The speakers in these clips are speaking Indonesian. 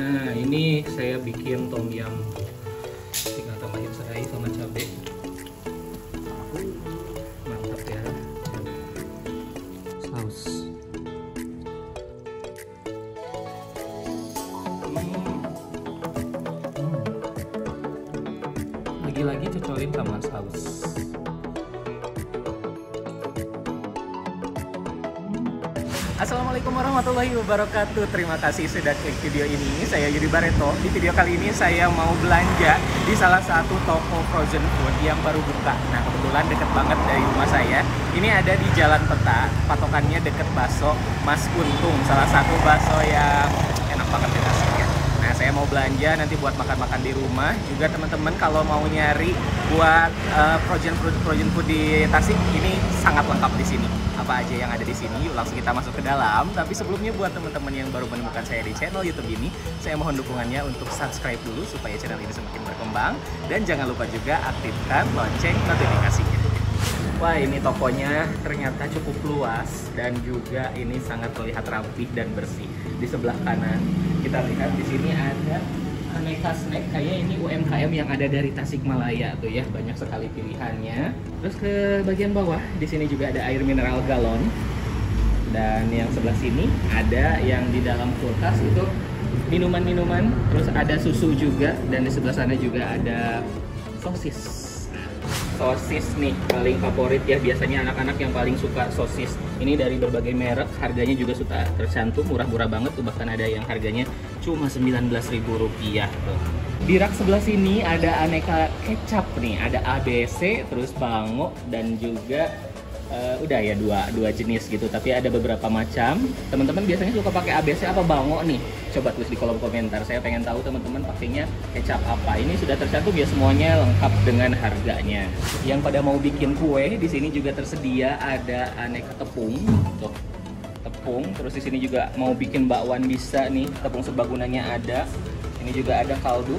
Nah, ini saya bikin tom yum. Tinggal tambahin serai sama cabai. Mantap ya. Saus. Lagi-lagi cocolin sama saus. Assalamualaikum warahmatullahi wabarakatuh. Terima kasih sudah klik video ini. Saya Yudi Barreto. Di video kali ini saya mau belanja di salah satu toko frozen food yang baru buka. Nah, kebetulan deket banget dari rumah saya. Ini ada di Jalan Peta. Patokannya deket bakso Mas Untung. Salah satu bakso yang enak banget ya rasanya. Nah, saya mau belanja nanti buat makan-makan di rumah. Juga teman-teman kalau mau nyari buat frozen food di Tasik, ini sangat lengkap di sini. Apa aja yang ada di sini? Yuk langsung kita masuk ke dalam. Tapi sebelumnya buat teman-teman yang baru menemukan saya di channel YouTube ini, saya mohon dukungannya untuk subscribe dulu supaya channel ini semakin berkembang, dan jangan lupa juga aktifkan lonceng notifikasinya. Wah, ini tokonya ternyata cukup luas dan juga ini sangat terlihat rapi dan bersih. Di sebelah kanan kita lihat di sini ada aneka snack, kayak ini UMKM yang ada dari Tasikmalaya tuh ya, banyak sekali pilihannya. Terus ke bagian bawah di sini juga ada air mineral galon, dan yang sebelah sini ada yang di dalam kulkas itu minuman-minuman. Terus ada susu juga, dan di sebelah sana juga ada sosis. Sosis nih paling favorit ya, biasanya anak-anak yang paling suka sosis. Ini dari berbagai merek, harganya juga sudah tercantum, murah-murah banget tuh, bahkan ada yang harganya cuma Rp19.000 tuh. Di rak sebelah sini ada aneka kecap nih, ada ABC, terus bango, dan juga udah ya dua jenis gitu, tapi ada beberapa macam. Teman-teman biasanya suka pakai ABC apa bango nih? Coba tulis di kolom komentar, saya pengen tahu teman-teman pakainya kecap apa. Ini sudah tercantum ya semuanya, lengkap dengan harganya. Yang pada mau bikin kue, di sini juga tersedia ada aneka tepung tuh. Tepung, terus di sini juga mau bikin bakwan bisa nih, tepung serbaguna ada. Ini juga ada kaldu,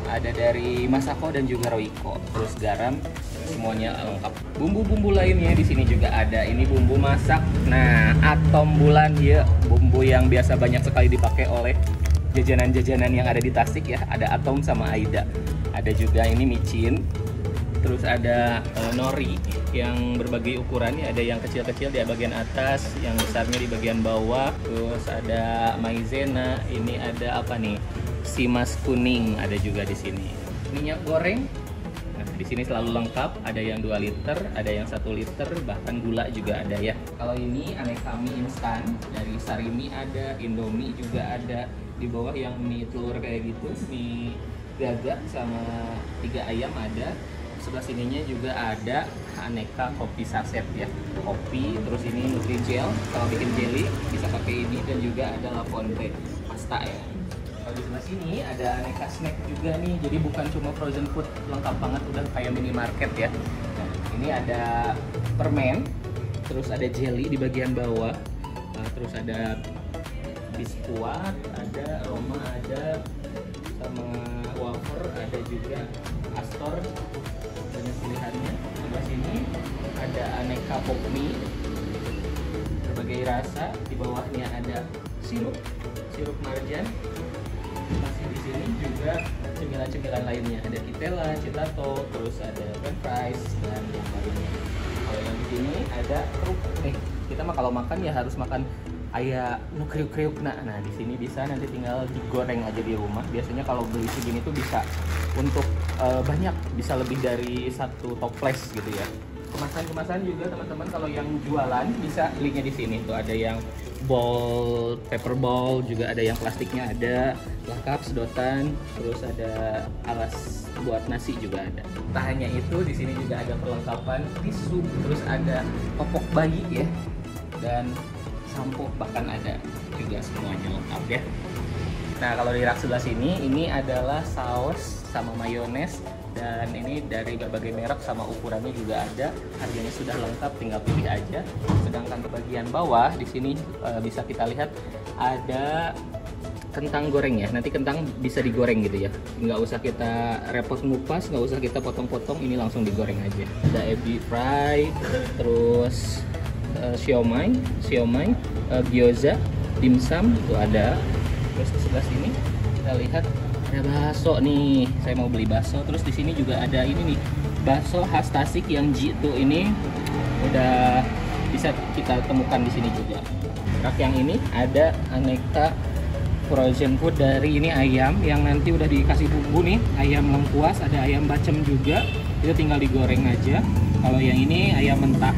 ada dari Masako dan juga Royco, terus garam, semuanya lengkap. Bumbu-bumbu lainnya di sini juga ada. Ini bumbu masak. Nah, Atom Bulan ya, bumbu yang biasa banyak sekali dipakai oleh jajanan-jajanan yang ada di Tasik ya. Ada Atom sama Aida. Ada juga ini micin. Terus ada nori yang berbagai ukuran ya. Ada yang kecil-kecil di bagian atas, yang besarnya di bagian bawah. Terus ada maizena. Ini ada apa nih? Simas kuning ada juga di sini. Minyak goreng. Nah, di sini selalu lengkap, ada yang 2 liter, ada yang 1 liter, bahkan gula juga ada ya. Kalau ini aneka mie instan, dari Sarimi ada, Indomie juga ada. Di bawah yang mie telur kayak gitu, mie gagak sama 3 ayam ada. Sebelah sininya juga ada aneka kopi saset ya. Kopi, terus ini Nutrijel, kalau bikin jelly bisa pakai ini, dan juga ada La Fonte pasta ya. Kalau di sebelah sini ada aneka snack juga nih, jadi bukan cuma frozen food, lengkap banget, udah kayak minimarket ya. Nah, ini ada permen, terus ada jelly di bagian bawah, terus ada biskuat, ada Roma, ada sama wafer, ada juga Astor, banyak pilihannya. Di sebelah sini ada aneka pop mie, berbagai rasa. Di bawahnya ada sirup marjan. Masih di sini juga cemilan-cemilan lainnya, ada Kitela, Citato, terus ada french fries dan yang lainnya. Kalau yang di sini ada kerupuk nih. Kita mah kalau makan ya harus makan ayam nu kriuk-kriuk. Nah, di sini bisa nanti tinggal digoreng aja di rumah. Biasanya kalau beli segini tuh bisa untuk banyak, bisa lebih dari 1 toples gitu ya. Kemasan-kemasan juga teman-teman kalau yang jualan bisa belinya di sini tuh, ada yang bowl, paper bowl, juga ada yang plastiknya ada, lengkap sedotan, terus ada alas buat nasi juga ada. Tak hanya itu, di sini juga ada perlengkapan tisu, terus ada popok bayi ya, dan sampo bahkan ada juga, semuanya lengkap ya. Nah, kalau di rak sebelah sini ini adalah saus sama mayones, dan ini dari berbagai merek sama ukurannya juga ada, harganya sudah lengkap, tinggal pilih aja. Sedangkan ke bagian bawah di sini bisa kita lihat ada kentang goreng ya. Nanti kentang bisa digoreng gitu ya, nggak usah kita repot ngupas, nggak usah kita potong-potong, ini langsung digoreng aja. Ada ebi fry, terus siomay, gyoza, dimsum itu ada. Terus ke sebelah sini kita lihat ada bakso nih. Saya mau beli bakso. Terus di sini juga ada ini nih, bakso khas Tasik yang Jitu ini udah bisa kita temukan di sini juga. Rak yang ini ada aneka frozen food dari ini ayam yang nanti udah dikasih bumbu nih, ayam lengkuas, ada ayam bacem juga. Itu tinggal digoreng aja. Kalau yang ini ayam mentah,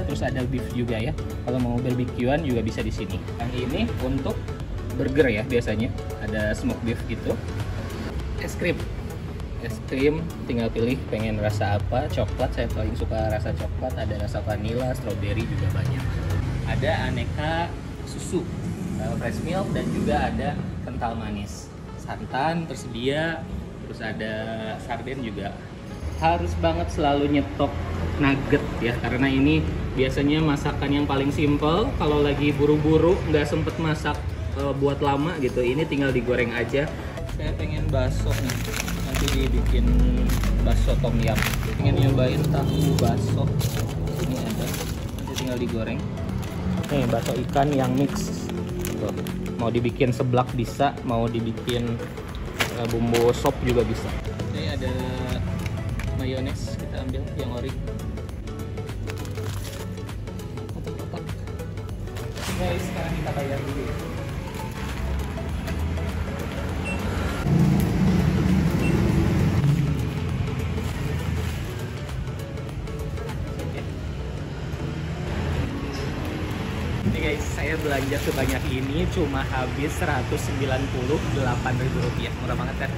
terus ada beef juga ya. Kalau mau barbekyuan juga bisa di sini. Yang ini untuk burger ya, biasanya ada smoke beef gitu. Es krim tinggal pilih pengen rasa apa. Coklat, saya paling suka rasa coklat. Ada rasa vanilla, strawberry juga banyak. Ada aneka susu, fresh milk, dan juga ada kental manis. Santan tersedia, terus ada sarden juga. Harus banget selalu nyetok nugget ya, karena ini biasanya masakan yang paling simple. Kalau lagi buru-buru nggak sempet masak buat lama gitu, ini tinggal digoreng aja. Saya pengen bakso nih, nanti dibikin bakso tom yum. Pengen nyobain tahu bakso, ini ada, nanti tinggal digoreng. Nih bakso ikan yang mix tuh. Mau dibikin seblak bisa, mau dibikin bumbu sop juga bisa. Ini ada mayones, kita ambil yang ori. Kotak-kotak. Guys, sekarang kita bayar dulu ya. Ini guys, saya belanja sebanyak ini cuma habis Rp198.000. Murah banget kan?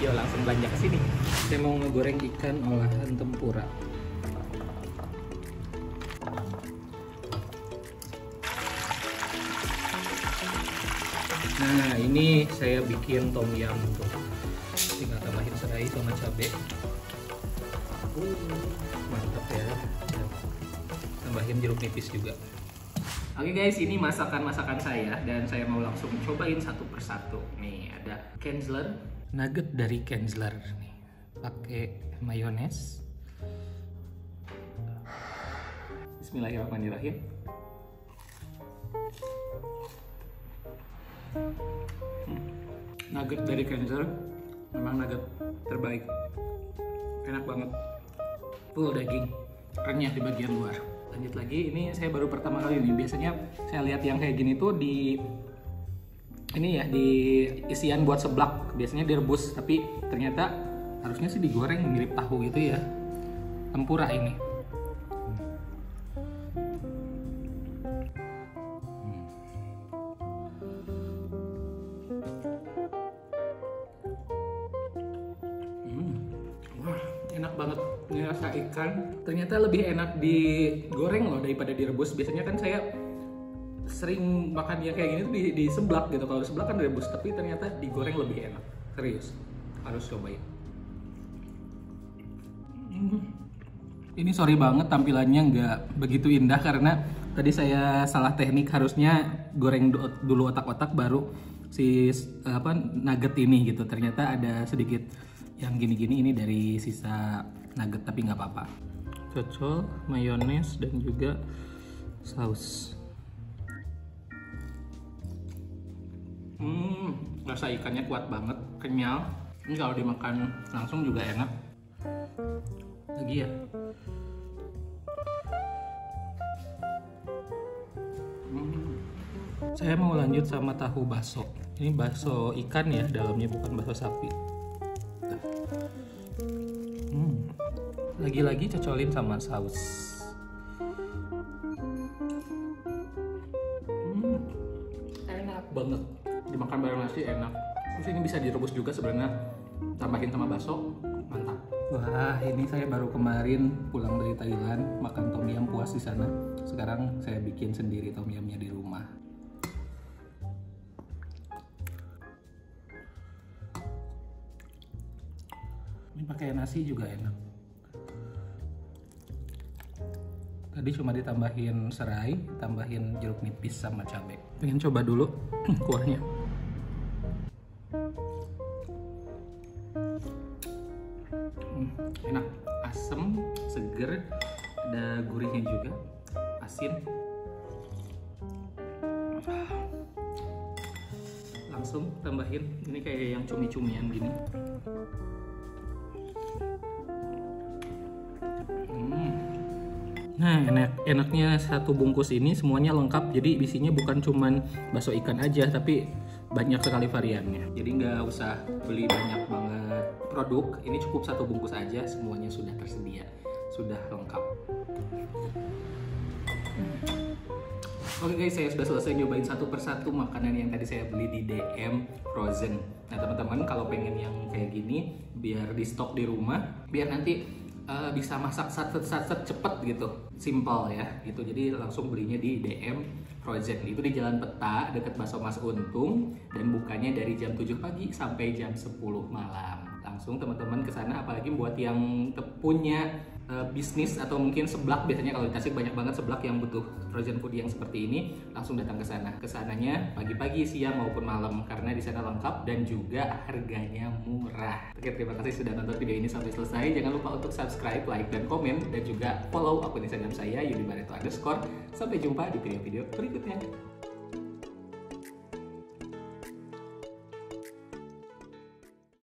Yuk langsung belanja ke sini. Saya mau ngegoreng ikan olahan tempura. Nah, ini saya bikin tom yum tuh. Tinggal tambahin serai sama cabai. Mantap ya. Tambahin jeruk nipis juga. Oke guys, ini masakan-masakan saya dan saya mau langsung cobain satu persatu. Nih ada Kenzler, nugget dari Kenzler nih, pakai mayones. Bismillahirrahmanirrahim. Nugget dari Kenzler memang nugget terbaik, enak banget, full daging, renyah di bagian luar. Lanjut lagi, ini saya baru pertama kali nih. Biasanya saya lihat yang kayak gini tuh di ini ya, di isian buat seblak, biasanya direbus, tapi ternyata harusnya sih digoreng mirip tahu gitu ya. Tempura ini. Wah, enak banget. Ini rasa ikan ternyata lebih enak digoreng loh daripada direbus. Biasanya kan saya sering makan yang kayak gini tuh di seblak gitu. Kalau di seblak kan direbus, tapi ternyata digoreng lebih enak. Serius, harus cobain. Ini sorry banget tampilannya nggak begitu indah karena tadi saya salah teknik. Harusnya goreng dulu otak-otak baru si nugget ini gitu. Ternyata ada sedikit yang gini-gini, ini dari sisa nugget, tapi nggak apa-apa. Cocol, mayones, dan juga saus. Rasa ikannya kuat banget, kenyal. Ini kalau dimakan langsung juga enak. Lagi ya. Saya mau lanjut sama tahu bakso. Ini bakso ikan ya, dalamnya bukan bakso sapi. Lagi-lagi cocolin sama saus. Enak banget, dimakan bareng nasi enak. Terus ini bisa direbus juga sebenarnya, tambahin sama bakso, mantap. Wah, ini saya baru kemarin pulang dari Thailand, makan tom yum puas di sana. Sekarang saya bikin sendiri tom yumnya di rumah. Ini pakai nasi juga enak. Tadi cuma ditambahin serai, tambahin jeruk nipis sama cabai. Pengen coba dulu kuahnya. Enak, asem, seger, ada gurihnya juga, asin. langsung tambahin. Ini kayak yang cumi-cumian gini. Nah, enaknya satu bungkus ini semuanya lengkap. Jadi isinya bukan cuman bakso ikan aja, tapi banyak sekali variannya. Jadi nggak usah beli banyak banget produk. Ini cukup satu bungkus aja, semuanya sudah tersedia, sudah lengkap. Oke guys, saya sudah selesai nyobain satu persatu makanan yang tadi saya beli di DM Frozen. Nah teman-teman, kalau pengen yang kayak gini, biar di stok di rumah, biar nanti bisa masak sat cepet gitu, simple ya gitu. Jadi langsung belinya di DM Frozen. Itu di Jalan Peta dekat Bakso Mas Untung, dan bukanya dari jam 7 pagi sampai jam 10 malam. Langsung teman-teman ke sana, apalagi buat yang punya bisnis atau mungkin seblak. Biasanya kalau di Tasik banyak banget seblak yang butuh frozen food yang seperti ini, langsung datang ke sana. Kesananya pagi-pagi, siang maupun malam, karena di sana lengkap dan juga harganya murah. Oke, terima kasih sudah nonton video ini sampai selesai. Jangan lupa untuk subscribe, like, dan komen, dan juga follow akun Instagram saya @yudibareto_. Sampai jumpa di video-video berikutnya.